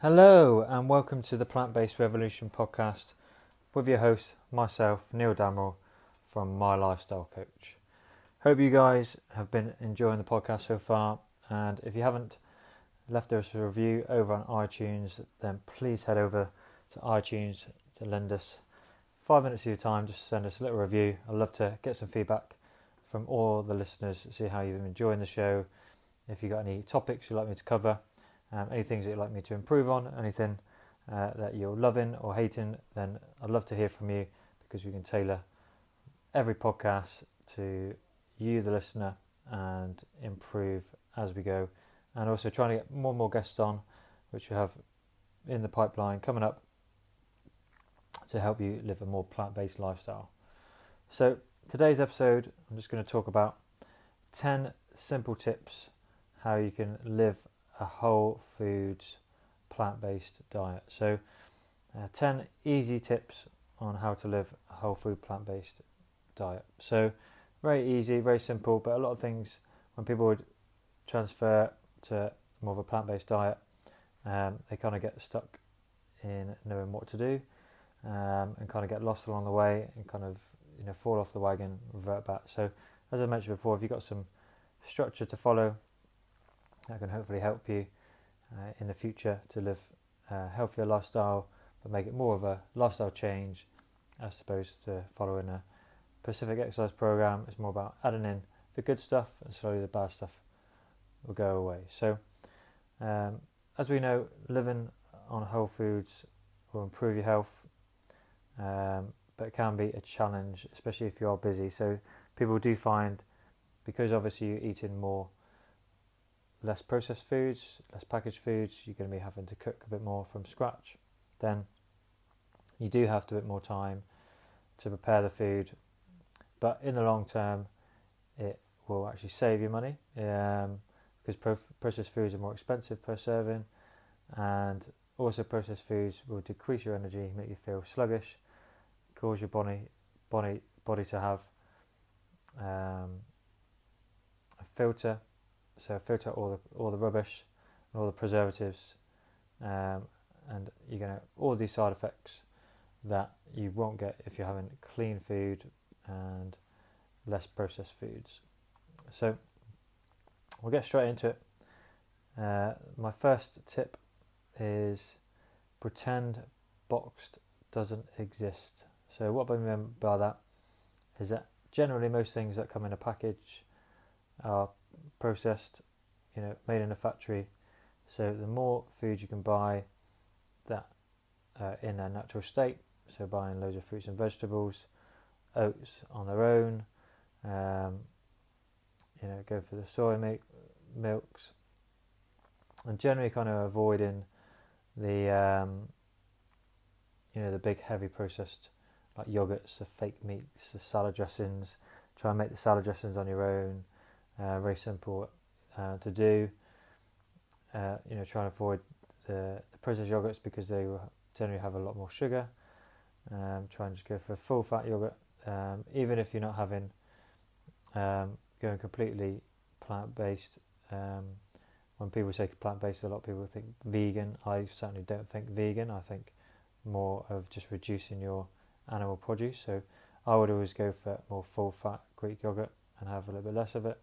Hello and welcome to the Plant-Based Revolution podcast with your host, myself, Neil Damerel from My Lifestyle Coach. Hope you guys have been enjoying the podcast so far, and if you haven't left us a review over on iTunes, then please head over to iTunes to lend us 5 minutes of your time, just send us a little review. I'd love to get some feedback from all the listeners, see how you've been enjoying the show, if you've got any topics you'd like me to cover. Any things that you'd like me to improve on, anything that you're loving or hating, then I'd love to hear from you, because we can tailor every podcast to you, the listener, and improve as we go. And also trying to get more and more guests on, which we have in the pipeline coming up, to help you live a more plant-based lifestyle. So today's episode, I'm just going to talk about 10 simple tips how you can live a whole foods plant-based diet. So 10 easy tips on how to live a whole food plant-based diet. So very easy, very simple, but a lot of things when people would transfer to more of a plant-based diet, they kind of get stuck in knowing what to do, and kind of get lost along the way and kind of fall off the wagon, revert back. So as I mentioned before, if you've got some structure to follow, that can hopefully help you in the future to live a healthier lifestyle, but make it more of a lifestyle change as opposed to following a specific exercise program. It's more about adding in the good stuff, and slowly the bad stuff will go away. So as we know, living on whole foods will improve your health, but it can be a challenge, especially if you are busy. So people do find, because obviously you're eating less processed foods, less packaged foods, you're going to be having to cook a bit more from scratch. Then you do have a bit more time to prepare the food, but in the long term it will actually save you money, because processed foods are more expensive per serving, and also processed foods will decrease your energy, make you feel sluggish, cause your body to have a filter. So filter all the rubbish and all the preservatives, and you're going to all these side effects that you won't get if you're having clean food and less processed foods. So we'll get straight into it. My first tip is pretend boxed doesn't exist. So what I mean by that is that generally most things that come in a package are processed, made in a factory. So the more food you can buy that in their natural state, so buying loads of fruits and vegetables, oats on their own, go for the soy milks, and generally kind of avoiding the the big heavy processed like yogurts, the fake meats, the salad dressings. Try and make the salad dressings on your own. Very simple to do. Try and avoid the processed yogurts because they generally have a lot more sugar. Try and just go for a full fat yogurt, even if you're not having going completely plant based. When people say plant based, a lot of people think vegan. I certainly don't think vegan. I think more of just reducing your animal produce. So I would always go for more full fat Greek yogurt and have a little bit less of it,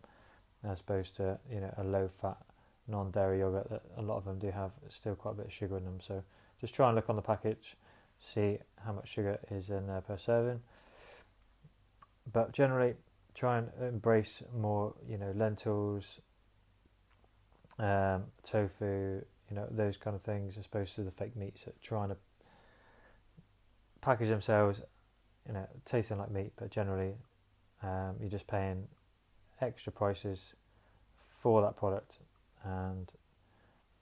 as opposed to a low fat non-dairy yogurt that a lot of them do have still quite a bit of sugar in them. So just try and look on the package, see how much sugar is in there per serving, but generally try and embrace more lentils, tofu, those kind of things, as opposed to the fake meats that are trying to package themselves tasting like meat, but generally you're just paying extra prices for that product, and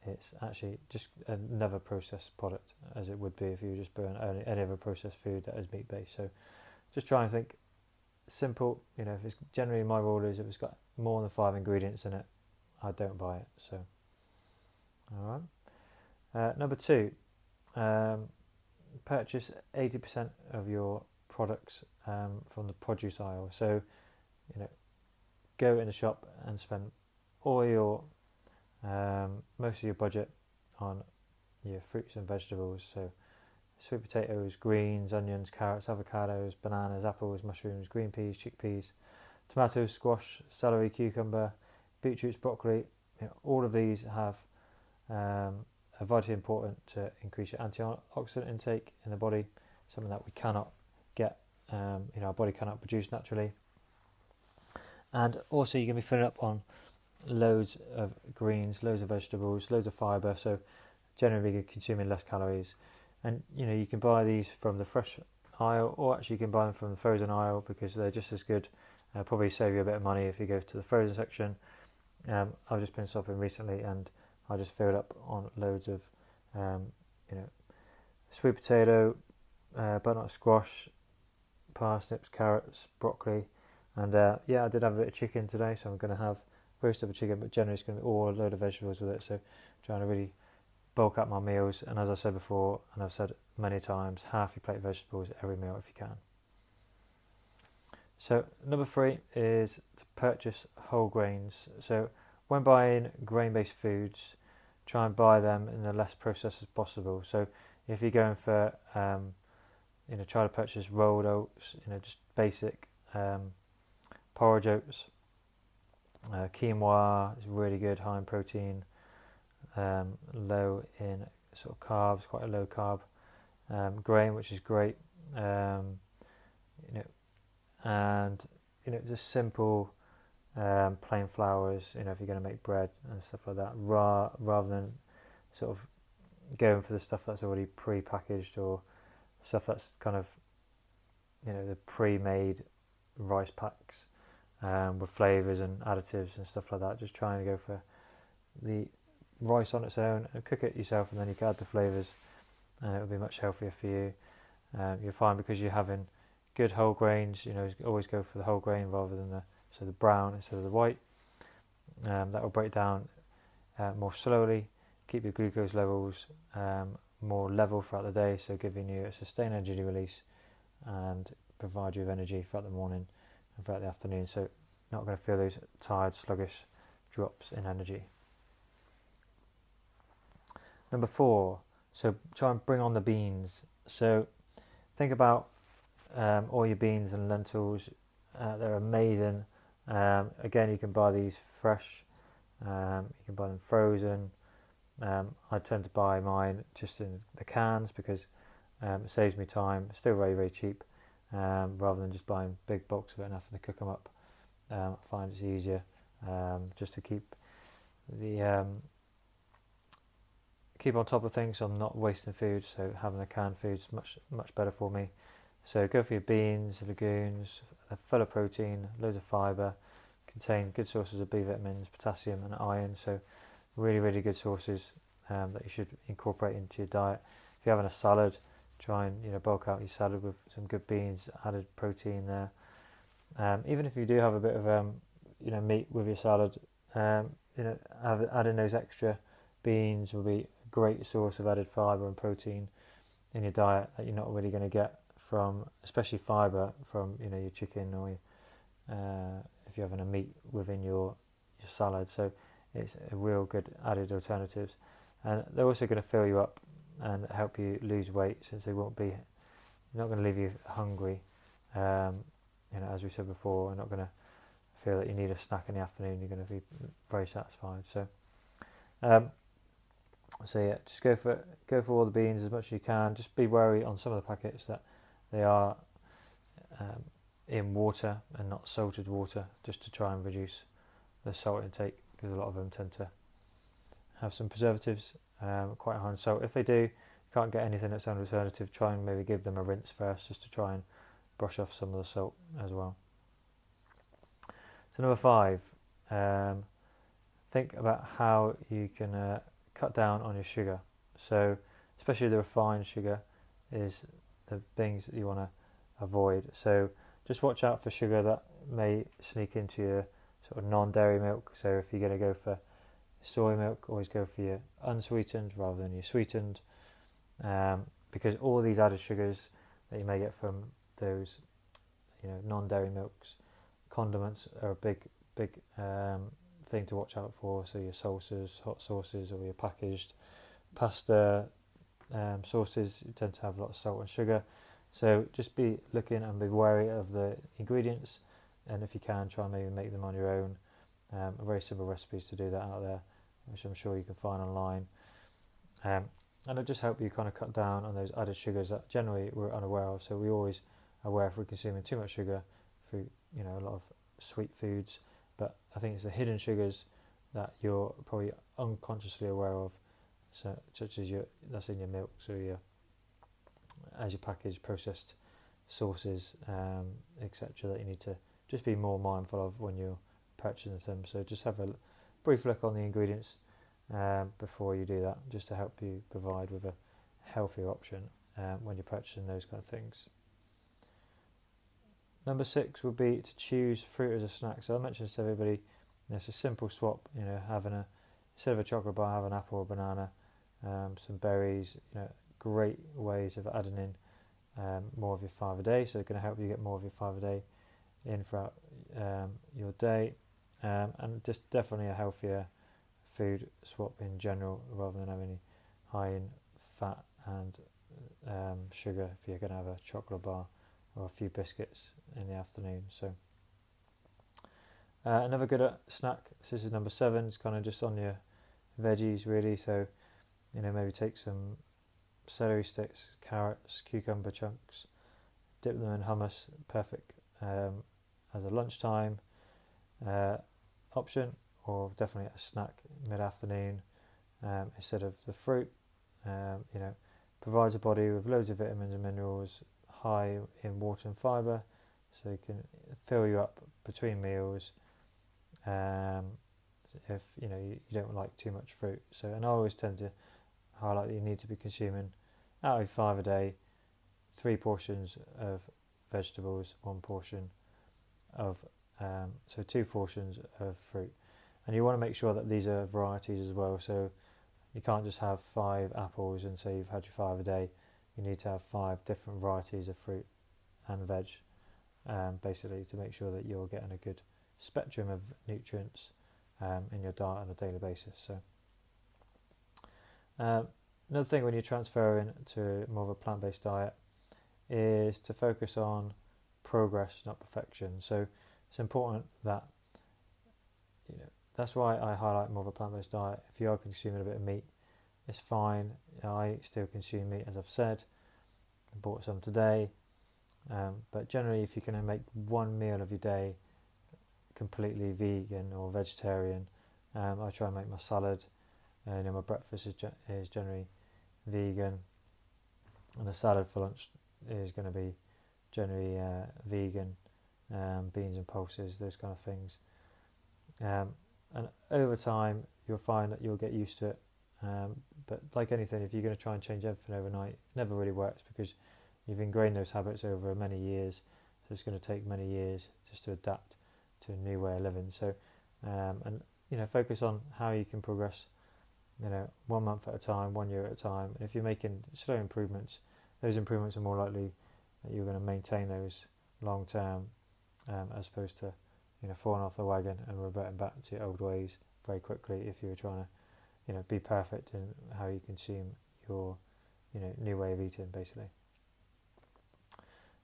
it's actually just another processed product, as it would be if you were just buying any other processed food that is meat based. So just try and think simple. If it's generally, my rule is if it's got more than 5 ingredients in it, I don't buy it. So all right. Number 2, purchase 80% of your products from the produce aisle. So go in the shop and spend all your most of your budget on your fruits and vegetables. So sweet potatoes, greens, onions, carrots, avocados, bananas, apples, mushrooms, green peas, chickpeas, tomatoes, squash, celery, cucumber, beetroots, broccoli. All of these have are vitally important to increase your antioxidant intake in the body, something that we cannot get, our body cannot produce naturally. And also you're going to be filling up on loads of greens, loads of vegetables, loads of fibre, so generally you're consuming less calories. And you can buy these from the fresh aisle, or actually you can buy them from the frozen aisle because they're just as good. Probably save you a bit of money if you go to the frozen section. I've just been shopping recently and I just filled up on loads of sweet potato, butternut squash, parsnips, carrots, broccoli, and I did have a bit of chicken today, so I'm going to have roast up a chicken, but generally it's going to be all a load of vegetables with it, so trying to really bulk up my meals. And as I said before, and I've said many times, half your plate of vegetables every meal if you can. So number 3 is to purchase whole grains. So when buying grain-based foods, try and buy them in the less processed as possible. So if you're going for try to purchase rolled oats, just basic porridge oats. Quinoa is really good, high in protein, low in sort of carbs, quite a low carb grain, which is great. And just simple plain flours. If you're going to make bread and stuff like that, rather than sort of going for the stuff that's already pre-packaged or stuff that's kind of the pre-made rice packs with flavours and additives and stuff like that. Just trying to go for the rice on its own and cook it yourself, and then you can add the flavours and it'll be much healthier for you. You'll find because you're having good whole grains, always go for the whole grain rather than the brown instead of the white. That will break down more slowly, keep your glucose levels more level throughout the day, so giving you a sustained energy release and provide you with energy throughout the morning and throughout the afternoon, so not going to feel those tired, sluggish drops in energy. Number 4, so try and bring on the beans. So think about all your beans and lentils. They're amazing. Again, you can buy these fresh, you can buy them frozen. I tend to buy mine just in the cans because it saves me time. It's still very, very cheap, rather than just buying big bulks of it and having to cook them up. I find it's easier just to keep on top of things, so I'm not wasting food. So having a canned food is much better for me. So go for your beans, legumes. They're full of protein, loads of fibre, contain good sources of B vitamins, potassium and iron. So really, really good sources that you should incorporate into your diet. If you're having a salad, try and bulk out your salad with some good beans, added protein there. Even if you do have a bit of meat with your salad, adding those extra beans will be a great source of added fibre and protein in your diet that you're not really going to get from, especially fibre from your chicken or if you're having a meat within your salad. So it's a real good added alternatives, and they're also going to fill you up and help you lose weight, since they're not going to leave you hungry. As we said before, you're not going to feel that you need a snack in the afternoon. You're going to be very satisfied. So just go for all the beans as much as you can. Just be wary on some of the packets that they are in water and not salted water, just to try and reduce the salt intake, because a lot of them tend to have some preservatives, quite high in salt. If they do, you can't get anything that's an alternative, try and maybe give them a rinse first, just to try and brush off some of the salt as well. So number 5, think about how you can cut down on your sugar. So especially the refined sugar is the things that you want to avoid. So just watch out for sugar that may sneak into your sort of non-dairy milk. So if you're going to go for soy milk, always go for your unsweetened rather than your sweetened, because all these added sugars that you may get from those non-dairy milks, condiments are a big thing to watch out for. So your salsas, hot sauces, or your packaged pasta sauces tend to have a lot of salt and sugar, so just be looking and be wary of the ingredients, and if you can, try and maybe make them on your own. Very simple recipes to do that out there, which I'm sure you can find online. And it'll just help you kind of cut down on those added sugars that generally we're unaware of. So we're always aware if we're consuming too much sugar through, a lot of sweet foods, but I think it's the hidden sugars that you're probably unconsciously aware of, so such as that's in your milk, so as your packaged processed sauces, etc., that you need to just be more mindful of when you're purchasing them. So just have a brief look on the ingredients before you do that, just to help you provide with a healthier option when you're purchasing those kind of things. Number 6 would be to choose fruit as a snack. So I mentioned to everybody, it's a simple swap. Having instead of a chocolate bar, have an apple or banana, some berries. Great ways of adding in more of your fibre a day. So it's going to help you get more of your fibre a day in throughout your day, and just definitely a healthier food swap in general, rather than having high in fat and sugar if you're going to have a chocolate bar or a few biscuits in the afternoon. So another good snack, this is number 7, it's kind of just on your veggies really. So maybe take some celery sticks, carrots, cucumber chunks, dip them in hummus, perfect as a lunchtime option, or definitely a snack mid-afternoon instead of the fruit. Provides the body with loads of vitamins and minerals, high in water and fibre, so it can fill you up between meals if you don't like too much fruit. So, and I always tend to highlight that you need to be consuming out of 5 a day, 3 portions of vegetables, 1 portion of so 2 portions of fruit, and you want to make sure that these are varieties as well. So you can't just have 5 apples and say you've had your 5 a day. You need to have 5 different varieties of fruit and veg, basically, to make sure that you're getting a good spectrum of nutrients in your diet on a daily basis. So another thing when you're transferring to more of a plant-based diet is to focus on progress, not perfection. So it's important that that's why I highlight more of a plant-based diet. If you are consuming a bit of meat, it's fine. I still consume meat, as I've said. I bought some today, but generally, if you can make one meal of your day completely vegan or vegetarian, I try and make my salad. My breakfast is generally vegan, and the salad for lunch is going to be generally vegan, beans and pulses, those kind of things. And over time, you'll find that you'll get used to it. But like anything, if you're going to try and change everything overnight, it never really works, because you've ingrained those habits over many years. So it's going to take many years just to adapt to a new way of living. So, focus on how you can progress. 1 month at a time, 1 year at a time. And if you're making slow improvements, those improvements are more likely that you're going to maintain those long term, as opposed to falling off the wagon and reverting back to your old ways very quickly if you were trying to be perfect in how you consume your new way of eating, basically.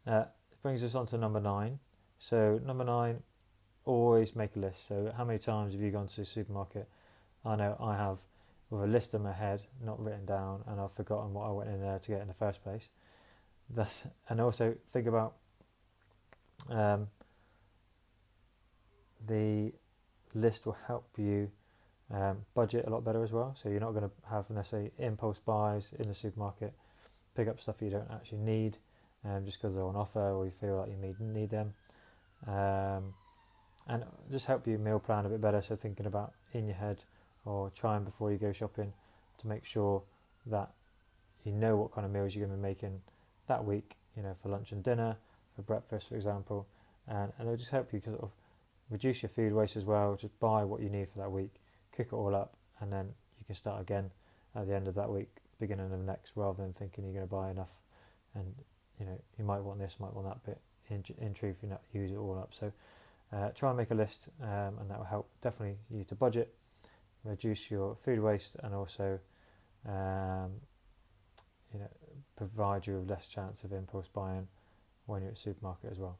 It brings us on to number 9. So number 9, always make a list. So how many times have you gone to the supermarket? I know I have, with a list in my head, not written down, and I've forgotten what I went in there to get in the first place. And also think about the list will help you budget a lot better as well. So you're not going to have necessarily impulse buys in the supermarket, pick up stuff you don't actually need just because they're on offer or you feel like you need them, and just help you meal plan a bit better. So thinking about in your head, or trying before you go shopping, to make sure that you know what kind of meals you're going to be making that week, for lunch and dinner, for breakfast, for example, and it'll just help you sort of reduce your food waste as well. Just buy what you need for that week, cook it all up, and then you can start again at the end of that week, beginning of the next, rather than thinking you're going to buy enough and you might want this, might want that bit. In truth, you not use it all up. So try and make a list, and that will help definitely you to budget, reduce your food waste, and also provide you with less chance of impulse buying when you're at the supermarket as well.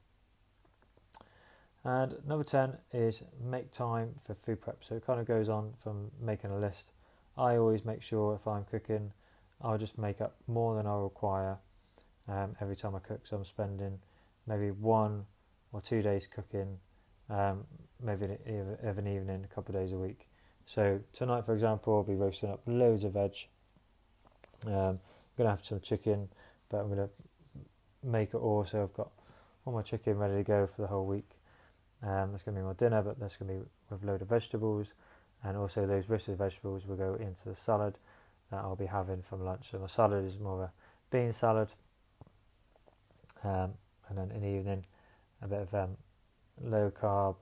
And number 10 is make time for food prep. So it kind of goes on from making a list. I always make sure if I'm cooking, I'll just make up more than I'll require every time I cook. So I'm spending maybe 1 or 2 days cooking, maybe of an evening, a couple of days a week. So tonight, for example, I'll be roasting up loads of veg. I'm going to have some chicken, but I'm going to make it all so I've got all my chicken ready to go for the whole week. That's going to be my dinner, but that's going to be with a load of vegetables, and also those roasted vegetables will go into the salad that I'll be having from lunch. So my salad is more of a bean salad, and then in the evening a bit of low carb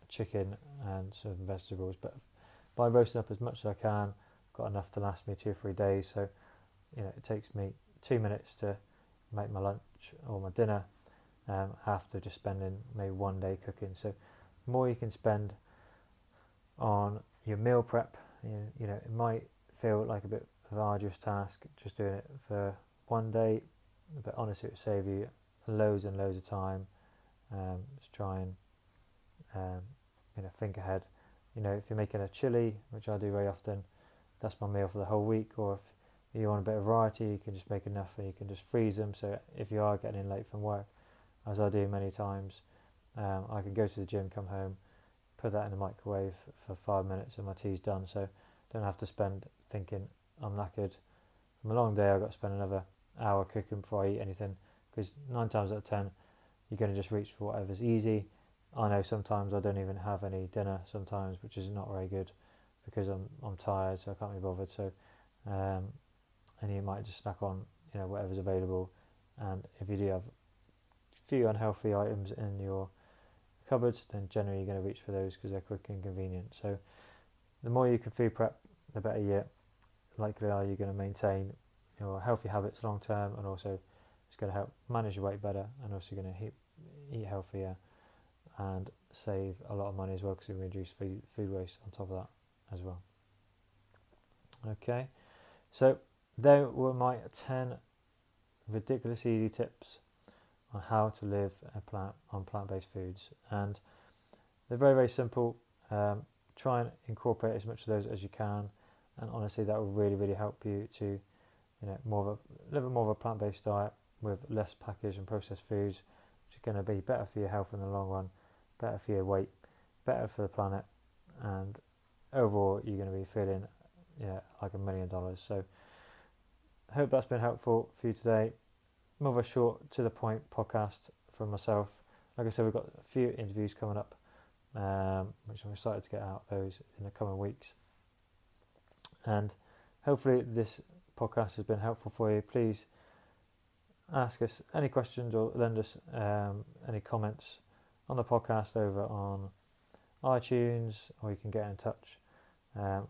chicken and some vegetables. But by roasting up as much as I can, I've got enough to last me 2 or 3 days. So it takes me 2 minutes to make my lunch or my dinner, after just spending maybe 1 day cooking. So the more you can spend on your meal prep, it might feel like a bit of an arduous task just doing it for 1 day, but honestly it will save you loads and loads of time. Just try and think ahead. If you're making a chili, which I do very often, that's my meal for the whole week. Or if you want a bit of variety, you can just make enough and you can just freeze them. So if you are getting in late from work, as I do many times, I can go to the gym, come home, put that in the microwave for 5 minutes and my tea's done. So don't have to spend thinking I'm knackered from a long day. I've got to spend another hour cooking before I eat anything, because 9 times out of 10 you're going to just reach for whatever's easy. I know sometimes I don't even have any dinner sometimes, which is not very good because I'm tired, so I can't be bothered. So and you might just snack on whatever's available, and if you do have a few unhealthy items in your cupboards, then generally you're going to reach for those because they're quick and convenient. So the more you can food prep, the better you likely are you're going to maintain your healthy habits long term, and also it's going to help manage your weight better, and also going to eat healthier and save a lot of money as well, because you reduce food waste on top of that as well. Okay, so there were my 10 ridiculous easy tips on how to live on plant-based foods, and they're very, very simple. Try and incorporate as much of those as you can, and honestly that will really, really help you to live more of a plant-based diet with less packaged and processed foods, which is going to be better for your health in the long run, better for your weight, better for the planet, and overall you're going to be feeling like $1 million. So I hope that's been helpful for you today. More of a short, to the point podcast from myself. Like I said, we've got a few interviews coming up, which I'm excited to get out those in the coming weeks. And hopefully this podcast has been helpful for you. Please ask us any questions or lend us any comments on the podcast over on iTunes, or you can get in touch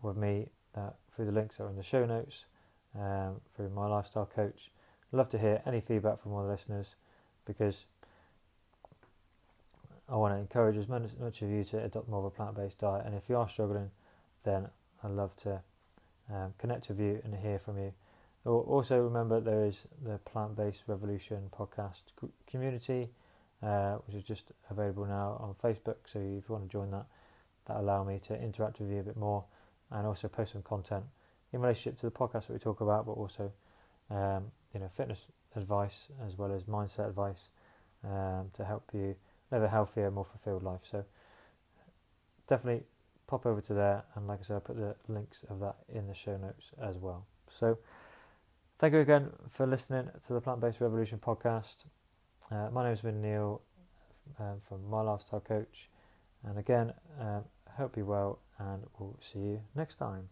with me through the links that are in the show notes, through My Lifestyle Coach. I'd love to hear any feedback from all the listeners, because I want to encourage as much of you to adopt more of a plant-based diet. And if you are struggling, then I'd love to connect with you and hear from you. Also remember, there is the Plant-Based Revolution podcast community, which is just available now on Facebook. So if you want to join that allow me to interact with you a bit more, and also post some content in relationship to the podcast that we talk about, but also fitness advice as well as mindset advice, to help you live a healthier, more fulfilled life. So definitely pop over to there, and like I said, I'll put the links of that in the show notes as well. So thank you again for listening to the Plant-Based Revolution podcast. My name's been Neil, from My Lifestyle Coach, and again, hope you're well, and we'll see you next time.